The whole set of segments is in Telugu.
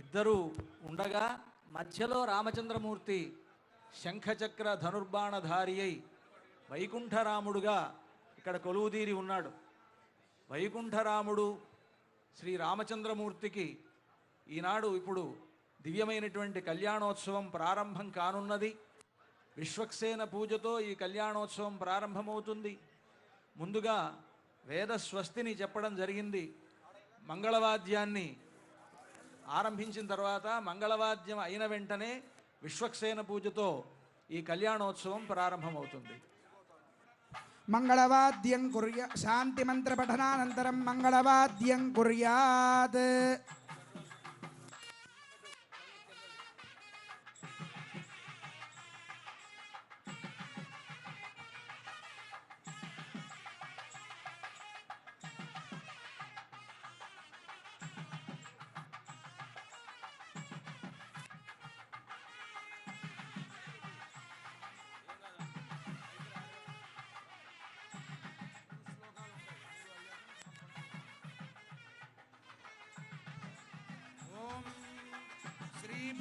ఇద్దరు ఉండగా మధ్యలో రామచంద్రమూర్తి శంఖచక్ర ధనుర్బాణధారి అయి వైకుంఠరాముడుగా ఇక్కడ కొలువుదీరి ఉన్నాడు. వైకుంఠరాముడు శ్రీ రామచంద్రమూర్తికి ఈనాడు ఇప్పుడు దివ్యమైనటువంటి కళ్యాణోత్సవం ప్రారంభం కానున్నది. విశ్వక్సేన పూజతో ఈ కళ్యాణోత్సవం ప్రారంభమవుతుంది. ముందుగా వేద స్వస్తిని చెప్పడం జరిగింది. మంగళవాద్యాన్ని ఆరంభించిన తర్వాత మంగళవాద్యం అయిన వెంటనే విశ్వక్సేన పూజతో ఈ కళ్యాణోత్సవం ప్రారంభమవుతుంది. మంగళవాద్యం కుర్యా శాంతి మంత్ర పఠనానంతరం మంగళవాద్యం కుర్యాత్.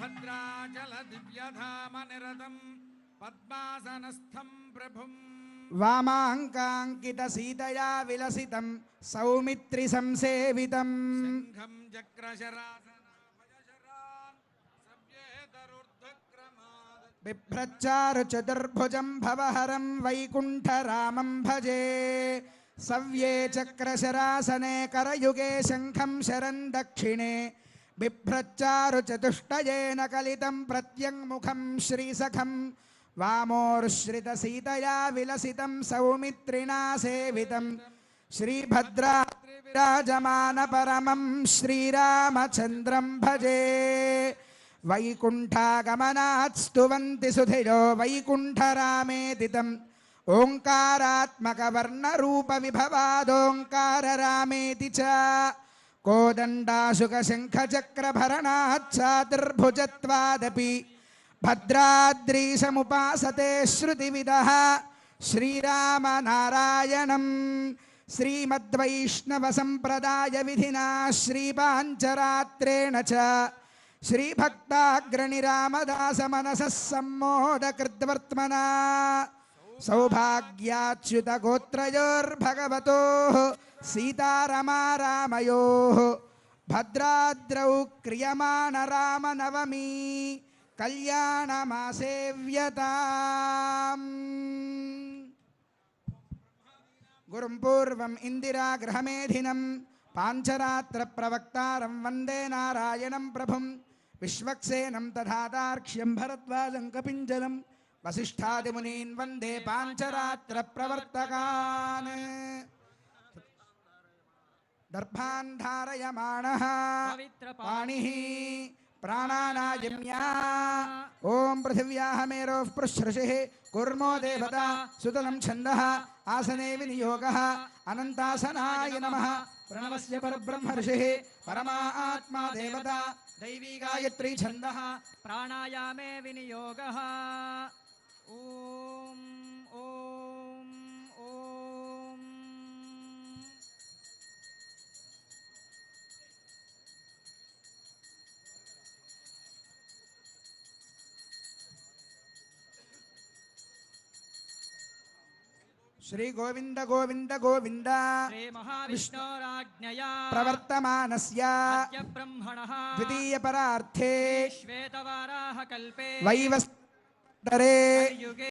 భద్రాచల దివ్యధామ నిరతం పద్మాసనస్థం ప్రభుం వామాంకాంకిత సీతయా విలసితం సౌమిత్రి సంసేవితం శంఖం బిభ్రచ్చారు చతుర్భుజం భవహరం వైకుంఠరామం భజే. సవ్యే చక్రశరాసనే కరయుగే శంఖం శరం దక్షిణే బిభ్రచ్చారు చతుష్టయేన కలితం ప్రత్యంముఖం శ్రీసఖం వామోర్శ్రిత సీతయా విలసితం సౌమిత్రిణా సేవితం శ్రీభద్రా విరాజమాన పరమం శ్రీరామచంద్రం భజే. వైకుంఠాగమనాత్ స్తువంతి సుధిజో వైకుంఠరామేదితం ఓంకారాత్మక వర్ణరూప విభవాదోంకార రామేతి చ కోదండాశుక శంఖచక్రభరణాచ్ఛాతుర్భుజత్వాదపి భద్రాద్రీశముపాసతే శ్రుతివిదః శ్రీరామనారాయణం. శ్రీమద్వైష్ణవ సంప్రదాయ విధినా శ్రీపాంచరాత్రేణ చ శ్రీభక్తాగ్రణి రామదాస మనసః సమ్మోదకృద్వర్త్మనా సౌభాగ్యాచ్యుత గోత్రయోర్భగవతోః సీతారమారామయోః భద్రాద్రౌ క్రియమాణ రామనవమి కళ్యాణమాసేవ్యతాం. గురుం పూర్వం ఇందిరాగృహమేధినం పాంచరాత్ర ప్రవక్తారం వందే నారాయణం ప్రభుం విశ్వక్సేనం తథాతార్క్ష్యం భరద్వాజం కపింజలం వసిష్ఠాదిమునీన్ వందే పాంచరాత్ర ప్రవర్తకాన్. దర్భాన్ ధారయమాణః పాణిః ప్రాణానాయమ్యా ఓం పృథివ్యాః మేరోః పృశ్రుషిః కుర్మో దేవతా సుతలం ఛందః ఆసనే వినియోగః అనంతాసనాయ నమః ప్రణవస్య పరబ్రహ్మ ఋషిః పరమా ఆత్మా దేవతా దైవీ గాయత్రీ ఛందః ప్రాణాయామే వినియోగః. ఓం ఓం ఓం శ్రీ గోవింద గోవింద గోవింద. శ్రీ మహావిష్ణోరాజ్ఞయా ప్రవర్తమానస్య అద్య బ్రహ్మణః ద్వితీయ పరార్థే శ్వేతవారాహ కల్పే వైవస్వతరే యుగే